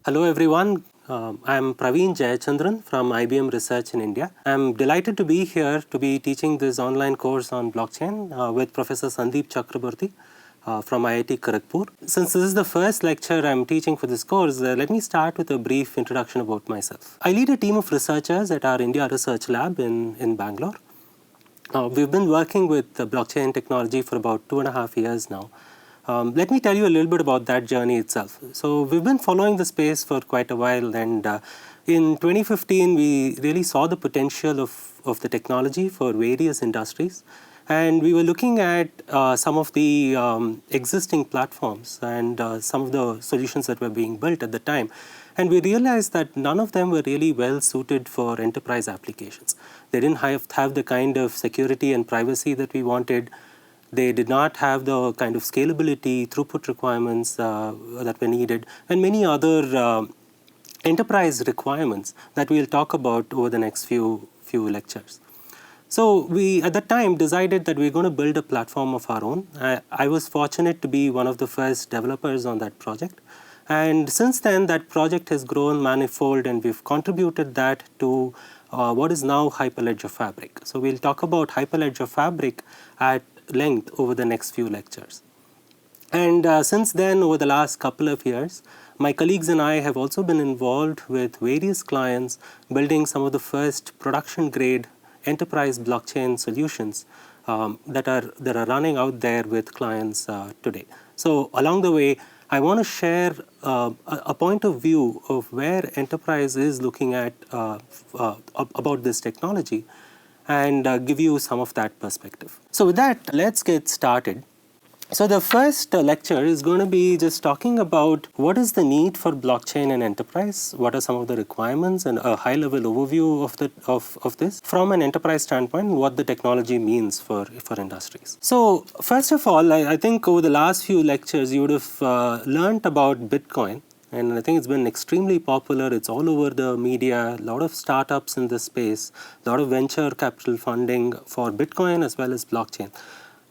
Hello everyone, I'm Praveen Jayachandran from IBM Research in India. I'm delighted to be here to be teaching this online course on blockchain with Professor Sandeep Chakraborty from IIT Kharagpur. Since this is the first lecture I'm teaching for this course, let me start with a brief introduction about myself. I lead a team of researchers at our India Research Lab in Bangalore. We've been working with blockchain technology for about 2.5 years now. Let me tell you a little bit about that journey itself. So we've been following the space for quite a while, and in 2015 we really saw the potential of the technology for various industries, and we were looking at some of the existing platforms and some of the solutions that were being built at the time. And we realized that none of them were really well suited for enterprise applications. They didn't have the kind of security and privacy that we wanted. They did not have the kind of scalability, throughput requirements that were needed, and many other enterprise requirements that we'll talk about over the next few lectures. So we, at that time, decided that we're going to build a platform of our own. I was fortunate to be one of the first developers on that project. And since then, that project has grown manifold, and we've contributed that to what is now Hyperledger Fabric. So we'll talk about Hyperledger Fabric at length over the next few lectures. And since then, over the last couple of years, my colleagues and I have also been involved with various clients building some of the first production-grade enterprise blockchain solutions that are running out there with clients today. So along the way, I want to share a point of view of where enterprise is looking at about this technology, and give you some of that perspective. So with that, let's get started. So the first lecture is going to be just talking about what is the need for blockchain and enterprise, what are some of the requirements, and a high-level overview of this from an enterprise standpoint, what the technology means for industries. So first of all, I think over the last few lectures, you would have learned about Bitcoin. And I think it's been extremely popular. It's all over the media, a lot of startups in this space, a lot of venture capital funding for Bitcoin as well as blockchain.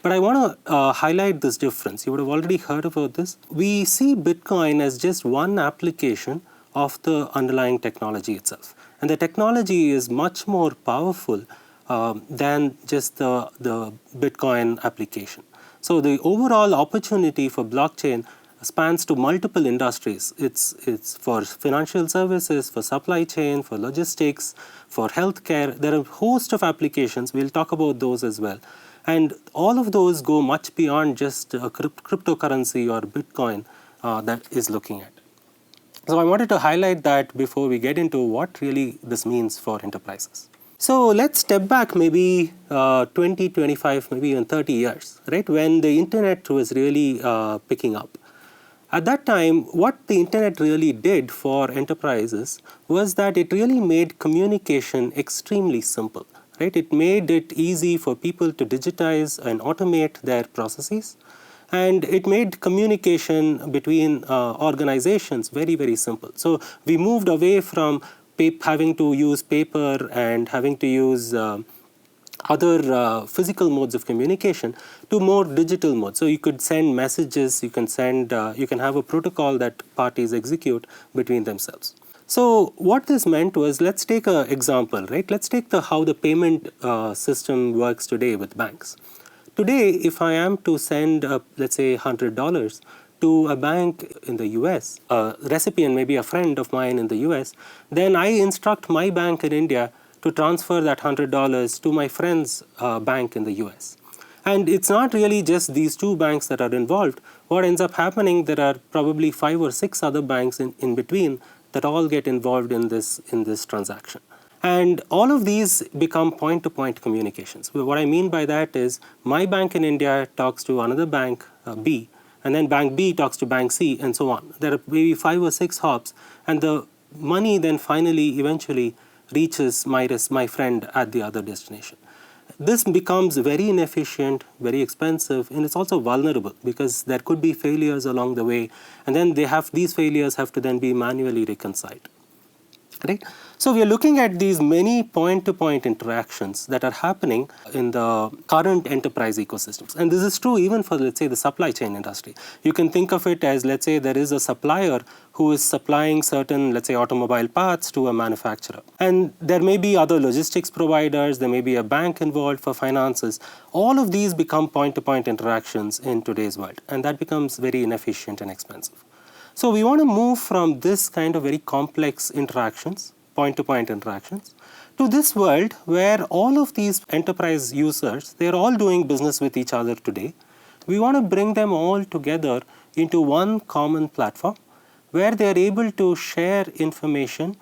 But I want to highlight this difference. You would have already heard about this. We see Bitcoin as just one application of the underlying technology itself. And the technology is much more powerful than just the Bitcoin application. So the overall opportunity for blockchain spans to multiple industries. It's for financial services, for supply chain, for logistics, for healthcare. There are a host of applications. We'll talk about those as well. And all of those go much beyond just a cryptocurrency or Bitcoin that is looking at. So I wanted to highlight that before we get into what really this means for enterprises. So let's step back maybe 20, 25, maybe even 30 years, right, when the internet was really picking up. At that time, what the internet really did for enterprises was that it really made communication extremely simple. Right? It made it easy for people to digitize and automate their processes. And it made communication between organizations very, very simple. So we moved away from having to use paper and having to use other physical modes of communication to more digital modes. So you could send messages, you can have a protocol that parties execute between themselves. So what this meant was, let's take an example, right? Let's take how the payment system works today with banks. Today, if I am to send, let's say, $100 to a bank in the US, a recipient, maybe a friend of mine in the US, then I instruct my bank in India to transfer that $100 to my friend's bank in the US. And it's not really just these two banks that are involved. What ends up happening, there are probably 5 or 6 other banks in between that all get involved in this transaction. And all of these become point-to-point communications. What I mean by that is, my bank in India talks to another bank, B, and then bank B talks to bank C, and so on. There are maybe 5 or 6 hops, and the money then finally, eventually, reaches my friend at the other destination. This becomes very inefficient, very expensive, and it's also vulnerable because there could be failures along the way, and then these failures have to then be manually reconciled. Right? So we are looking at these many point-to-point interactions that are happening in the current enterprise ecosystems. And this is true even for, let's say, the supply chain industry. You can think of it as, let's say, there is a supplier who is supplying certain, let's say, automobile parts to a manufacturer. And there may be other logistics providers, there may be a bank involved for finances. All of these become point-to-point interactions in today's world, and that becomes very inefficient and expensive. So we want to move from this kind of very complex interactions, point-to-point interactions, to this world where all of these enterprise users, they're all doing business with each other today. We want to bring them all together into one common platform where they're able to share information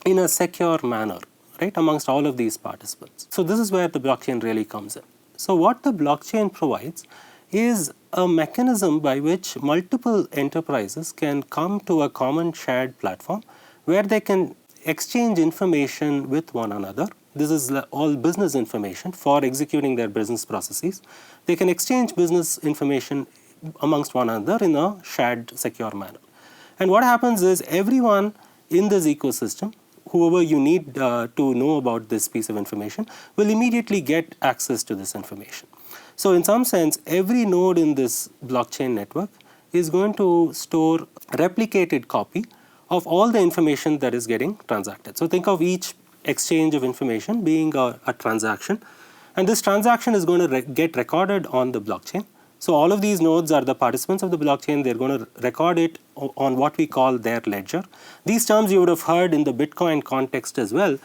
in a secure manner, right, amongst all of these participants. So this is where the blockchain really comes in. So what the blockchain provides is a mechanism by which multiple enterprises can come to a common shared platform where they can exchange information with one another. This is all business information for executing their business processes. They can exchange business information amongst one another in a shared, secure manner. And what happens is everyone in this ecosystem, whoever you need to know about this piece of information, will immediately get access to this information. So in some sense, every node in this blockchain network is going to store a replicated copy of all the information that is getting transacted. So think of each exchange of information being a transaction, and this transaction is going to get recorded on the blockchain. So all of these nodes are the participants of the blockchain. They're going to record it on what we call their ledger. These terms you would have heard in the Bitcoin context as well,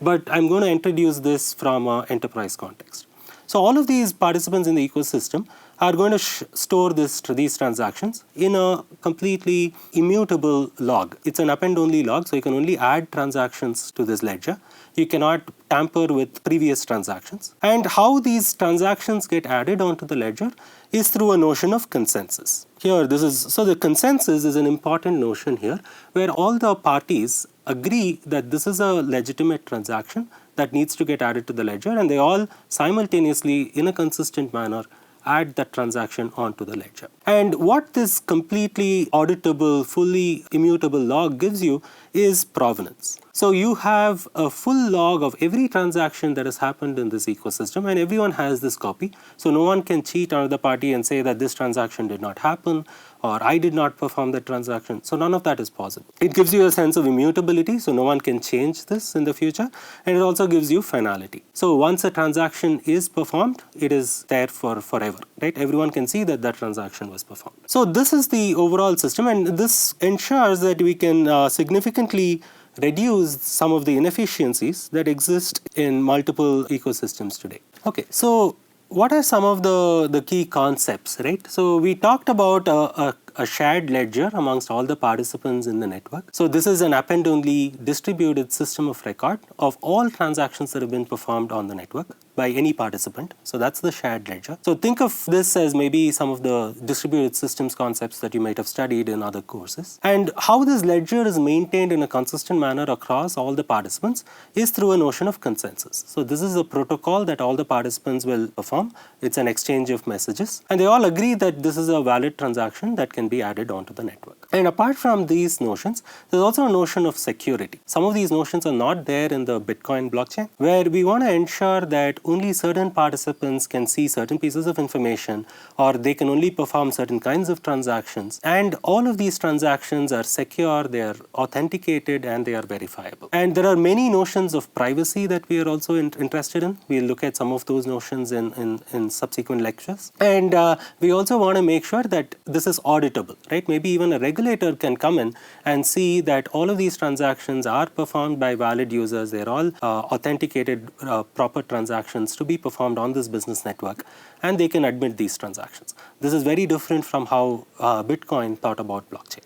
but I'm going to introduce this from an enterprise context. So all of these participants in the ecosystem are going to store these transactions in a completely immutable log. It's an append-only log, so you can only add transactions to this ledger. You cannot tamper with previous transactions. And how these transactions get added onto the ledger is through a notion of consensus. So the consensus is an important notion here, where all the parties agree that this is a legitimate transaction that needs to get added to the ledger, and they all simultaneously, in a consistent manner, add that transaction onto the ledger. And what this completely auditable, fully immutable log gives you is provenance. So you have a full log of every transaction that has happened in this ecosystem, and everyone has this copy. So no one can cheat another party and say that this transaction did not happen, or I did not perform that transaction. So none of that is possible. It gives you a sense of immutability, so no one can change this in the future, and it also gives you finality. So once a transaction is performed, it is there for forever, right? Everyone can see that that transaction was performed. So this is the overall system, and this ensures that we can significantly reduce some of the inefficiencies that exist in multiple ecosystems today. Okay, so what are some of the key concepts, right? So we talked about a shared ledger amongst all the participants in the network. So this is an append-only distributed system of record of all transactions that have been performed on the network by any participant. So that's the shared ledger. So think of this as maybe some of the distributed systems concepts that you might have studied in other courses. And how this ledger is maintained in a consistent manner across all the participants is through a notion of consensus. So this is a protocol that all the participants will perform. It's an exchange of messages, and they all agree that this is a valid transaction that can be added onto the network. And apart from these notions, there's also a notion of security. Some of these notions are not there in the Bitcoin blockchain, where we want to ensure that only certain participants can see certain pieces of information, or they can only perform certain kinds of transactions. And all of these transactions are secure, they are authenticated, and they are verifiable. And there are many notions of privacy that we are also interested in. We'll look at some of those notions in subsequent lectures. And we also want to make sure that this is auditable, right? Maybe even a regulator can come in and see that all of these transactions are performed by valid users. They're all authenticated proper transactions to be performed on this business network, and they can admit these transactions. This is very different from how Bitcoin thought about blockchain.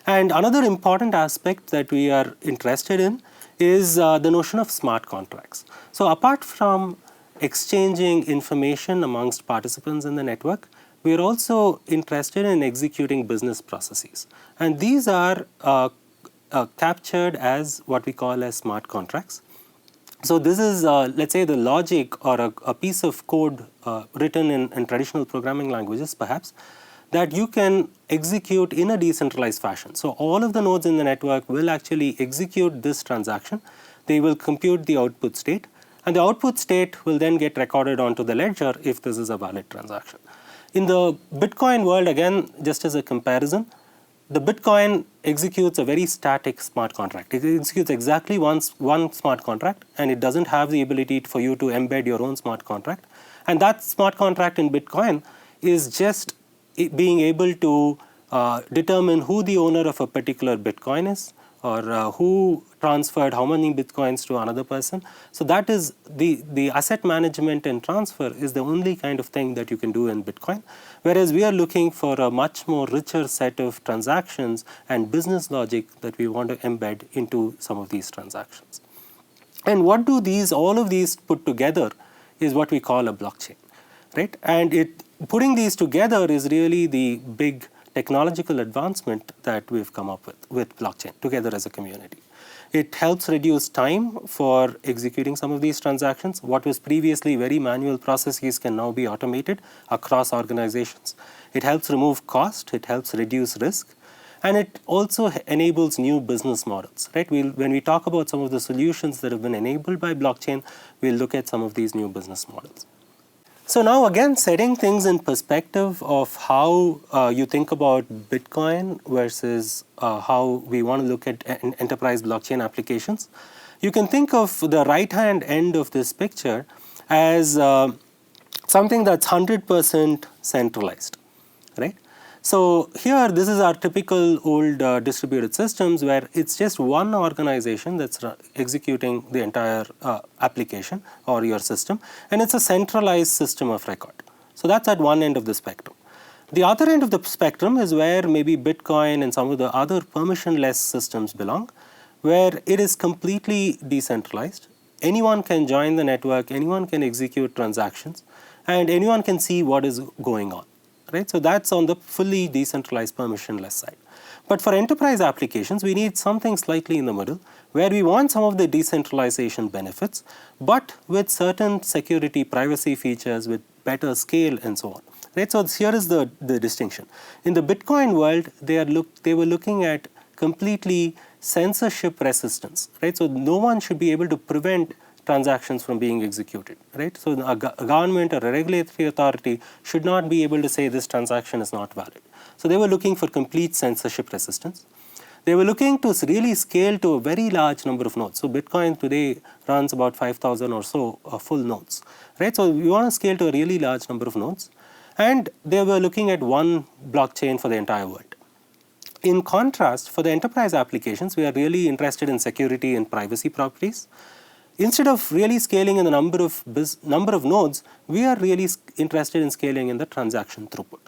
And another important aspect that we are interested in is the notion of smart contracts. So apart from exchanging information amongst participants in the network, we are also interested in executing business processes. And these are captured as what we call as smart contracts. So this is, let's say, the logic or a piece of code written in traditional programming languages, perhaps, that you can execute in a decentralized fashion. So all of the nodes in the network will actually execute this transaction. They will compute the output state, and the output state will then get recorded onto the ledger if this is a valid transaction. In the Bitcoin world, again, just as a comparison, the Bitcoin executes a very static smart contract. It executes exactly one smart contract, and it doesn't have the ability for you to embed your own smart contract. And that smart contract in Bitcoin is just being able to determine who the owner of a particular Bitcoin is, or who transferred how many Bitcoins to another person. So that is the asset management and transfer is the only kind of thing that you can do in Bitcoin. Whereas we are looking for a much more richer set of transactions and business logic that we want to embed into some of these transactions. And what do all of these put together is what we call a blockchain, right? And putting these together is really the big technological advancement that we've come up with blockchain together as a community. It helps reduce time for executing some of these transactions. What was previously very manual processes can now be automated across organizations. It helps remove cost, it helps reduce risk, and it also enables new business models, right? When we talk about some of the solutions that have been enabled by blockchain, we'll look at some of these new business models. So now again, setting things in perspective of how you think about Bitcoin versus how we want to look at enterprise blockchain applications, you can think of the right-hand end of this picture as something that's 100% centralized, right? So here, this is our typical old distributed systems where it's just one organization that's executing the entire application or your system, and it's a centralized system of record. So that's at one end of the spectrum. The other end of the spectrum is where maybe Bitcoin and some of the other permissionless systems belong, where it is completely decentralized. Anyone can join the network, anyone can execute transactions, and anyone can see what is going on. Right? So that's on the fully decentralized permissionless side. But for enterprise applications, we need something slightly in the middle where we want some of the decentralization benefits, but with certain security privacy features, with better scale and so on. Right? So here is the distinction. In the Bitcoin world, they were looking at completely censorship resistance. Right? So no one should be able to prevent transactions from being executed, right? So a government or a regulatory authority should not be able to say this transaction is not valid. So they were looking for complete censorship resistance. They were looking to really scale to a very large number of nodes. So Bitcoin today runs about 5,000 or so full nodes, right? So we want to scale to a really large number of nodes. And they were looking at one blockchain for the entire world. In contrast, for the enterprise applications, we are really interested in security and privacy properties. Instead of really scaling in the number of nodes, we are really interested in scaling in the transaction throughput.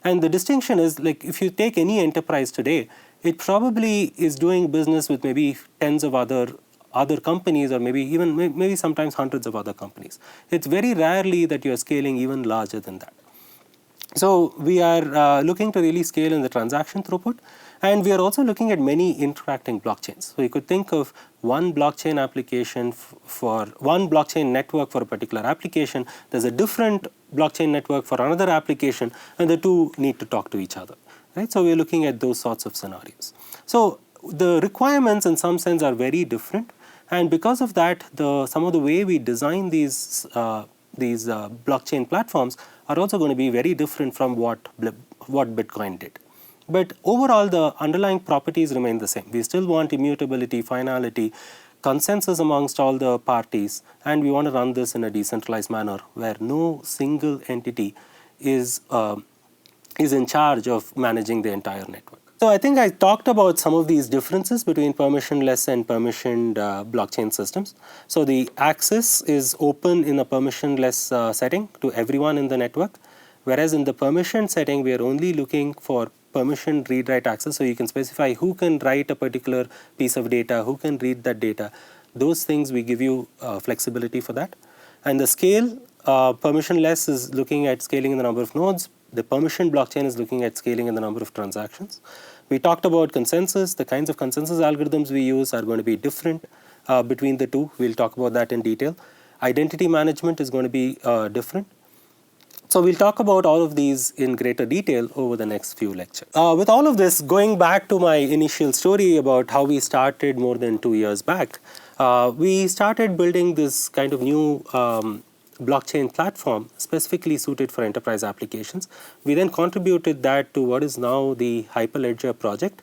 And the distinction is, like, if you take any enterprise today, it probably is doing business with maybe tens of other companies, or maybe sometimes hundreds of other companies. It's very rarely that you are scaling even larger than that. So we are looking to really scale in the transaction throughput, and we are also looking at many interacting blockchains. So you could think of one blockchain application for one blockchain network for a particular application. There's a different blockchain network for another application, and the two need to talk to each other. Right? So we're looking at those sorts of scenarios. So the requirements in some sense are very different, and because of that, some of the way we design these blockchain platforms are also going to be very different from what Bitcoin did. But overall, the underlying properties remain the same. We still want immutability, finality, consensus amongst all the parties, and we want to run this in a decentralized manner where no single entity is in charge of managing the entire network. So I think I talked about some of these differences between permissionless and permissioned blockchain systems. So the access is open in a permissionless setting to everyone in the network, whereas in the permission setting, we are only looking for permission read-write access. So you can specify who can write a particular piece of data, who can read that data. Those things, we give you flexibility for that. And the scale, permissionless is looking at scaling in the number of nodes. The permission blockchain is looking at scaling in the number of transactions. We talked about consensus. The kinds of consensus algorithms we use are going to be different between the two. We'll talk about that in detail. Identity management is going to be different. So we'll talk about all of these in greater detail over the next few lectures. With all of this, going back to my initial story about how we started more than 2 years back, we started building this kind of new blockchain platform specifically suited for enterprise applications. We then contributed that to what is now the Hyperledger project.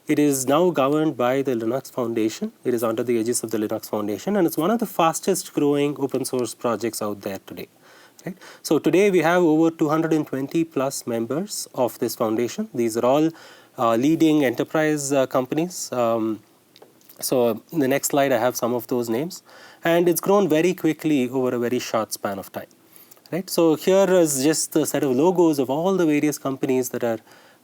It is now governed by the Linux Foundation. It is under the aegis of the Linux Foundation, and it's one of the fastest growing open source projects out there today. Right? So today we have over 220 plus members of this foundation. These are all leading enterprise companies. So in the next slide I have some of those names, and it's grown very quickly over a very short span of time. Right? So here is just the set of logos of all the various companies that are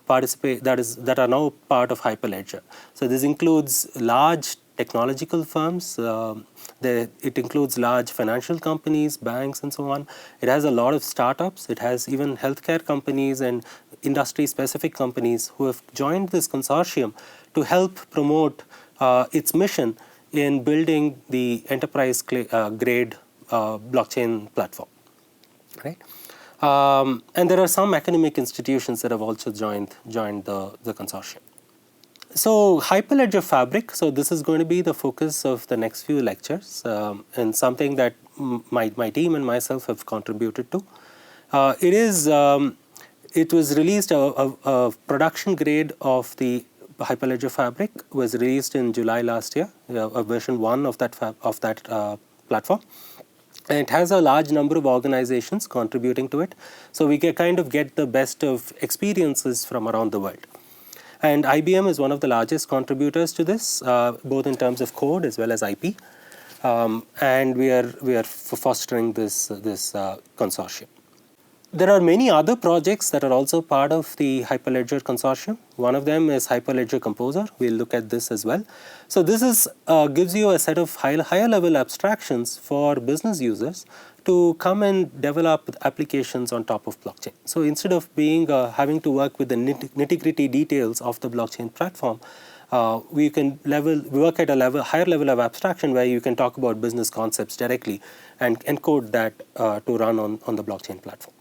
that are now part of Hyperledger. So this includes large technological firms. It includes large financial companies, banks, and so on. It has a lot of startups. It has even healthcare companies and industry-specific companies who have joined this consortium to help promote its mission in building the enterprise-grade blockchain platform. Right? And there are some academic institutions that have also joined the consortium. So Hyperledger Fabric, so this is going to be the focus of the next few lectures, and something that my team and myself have contributed to. It was released, a production grade of the Hyperledger Fabric was released in July last year, a version 1 of that platform. And it has a large number of organizations contributing to it. So we can kind of get the best of experiences from around the world. And IBM is one of the largest contributors to this, both in terms of code as well as IP. And we are fostering this consortium. There are many other projects that are also part of the Hyperledger consortium. One of them is Hyperledger Composer. We'll look at this as well. So this gives you a set of higher level abstractions for business users to come and develop applications on top of blockchain. So instead of having to work with the nitty-gritty details of the blockchain platform, we can work at a higher level of abstraction where you can talk about business concepts directly and encode that to run on the blockchain platform.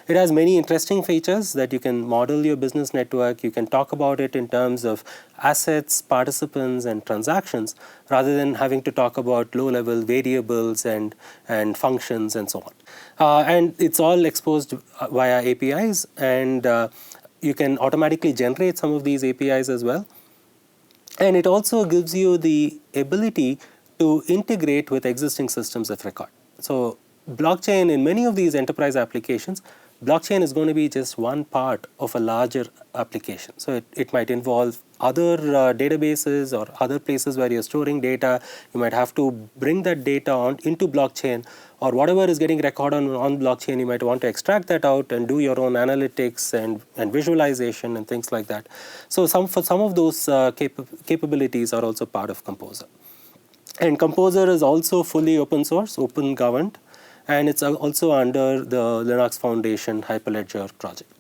It has many interesting features that you can model your business network. You can talk about it in terms of assets, participants, and transactions, rather than having to talk about low-level variables and functions and so on. And it's all exposed via APIs, and you can automatically generate some of these APIs as well. And it also gives you the ability to integrate with existing systems of record. So blockchain, in many of these enterprise applications, blockchain is going to be just one part of a larger application. So it might involve other databases or other places where you're storing data. You might have to bring that data into blockchain, or whatever is getting recorded on blockchain, you might want to extract that out and do your own analytics and visualization and things like that. So some of those capabilities are also part of Composer. And Composer is also fully open source, open governed, and it's also under the Linux Foundation Hyperledger project.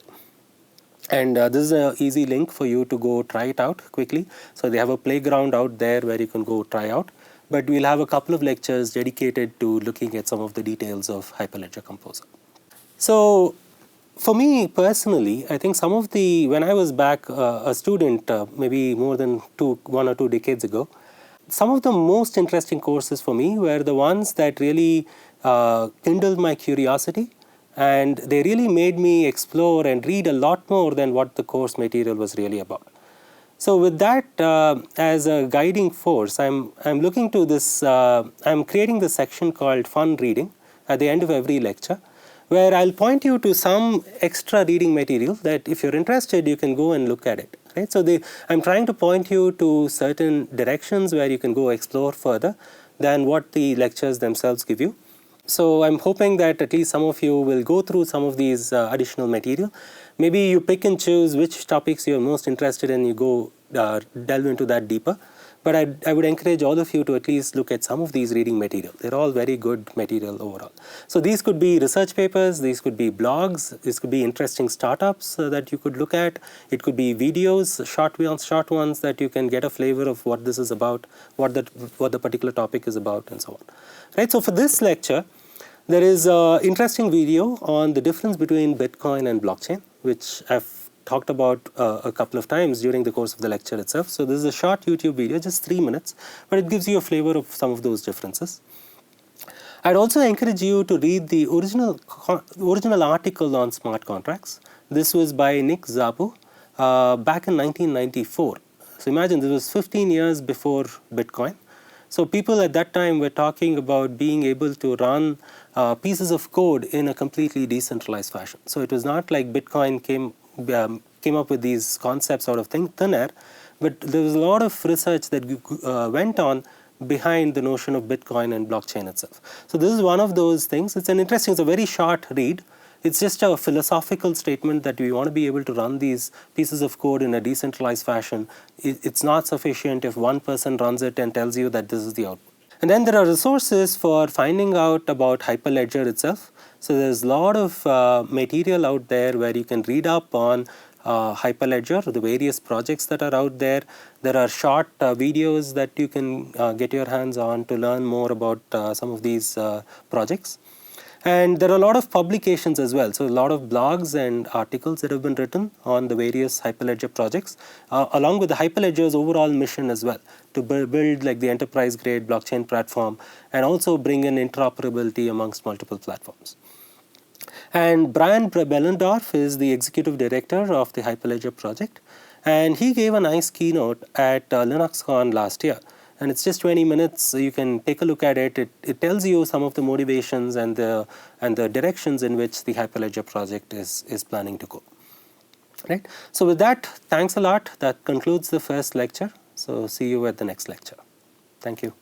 And this is an easy link for you to go try it out quickly. So they have a playground out there where you can go try out. But we'll have a couple of lectures dedicated to looking at some of the details of Hyperledger Composer. So for me personally, I think when I was back a student, maybe more than 1 or 2 decades ago, some of the most interesting courses for me were the ones that really kindled my curiosity, and they really made me explore and read a lot more than what the course material was really about. So with that as a guiding force, I'm looking to this. I'm creating this section called Fun Reading at the end of every lecture, where I'll point you to some extra reading material that, if you're interested, you can go and look at it. Right? So I'm trying to point you to certain directions where you can go explore further than what the lectures themselves give you. So I'm hoping that at least some of you will go through some of these additional material. Maybe you pick and choose which topics you're most interested in, you go delve into that deeper. But I would encourage all of you to at least look at some of these reading material. They're all very good material overall. So these could be research papers, these could be blogs, these could be interesting startups that you could look at. It could be videos, short ones that you can get a flavor of what this is about, what the particular topic is about, and so on. Right? So for this lecture, There is an interesting video on the difference between Bitcoin and blockchain, which I've talked about a couple of times during the course of the lecture itself. So this is a short YouTube video, just 3 minutes, but it gives you a flavor of some of those differences. I'd also encourage you to read the original article on smart contracts. This was by Nick Szabo back in 1994. So imagine this was 15 years before Bitcoin. So people at that time were talking about being able to run pieces of code in a completely decentralized fashion. So it was not like Bitcoin came up with these concepts out of thin air, but there was a lot of research that went on behind the notion of Bitcoin and blockchain itself. So this is one of those things. It's a very short read. It's just a philosophical statement that we want to be able to run these pieces of code in a decentralized fashion. It's not sufficient if one person runs it and tells you that this is the output. And then there are resources for finding out about Hyperledger itself. So there's a lot of material out there where you can read up on Hyperledger, the various projects that are out there. There are short videos that you can get your hands on to learn more about some of these projects. And there are a lot of publications as well. So a lot of blogs and articles that have been written on the various Hyperledger projects, along with the Hyperledger's overall mission as well, to build like the enterprise grade blockchain platform and also bring in interoperability amongst multiple platforms. And Brian Behlendorf is the executive director of the Hyperledger project. And he gave a nice keynote at LinuxCon last year. And it's just 20 minutes, so you can take a look at it. It tells you some of the motivations and the directions in which the Hyperledger project is planning to go. Right? So with that, thanks a lot. That concludes the first lecture. So see you at the next lecture. Thank you.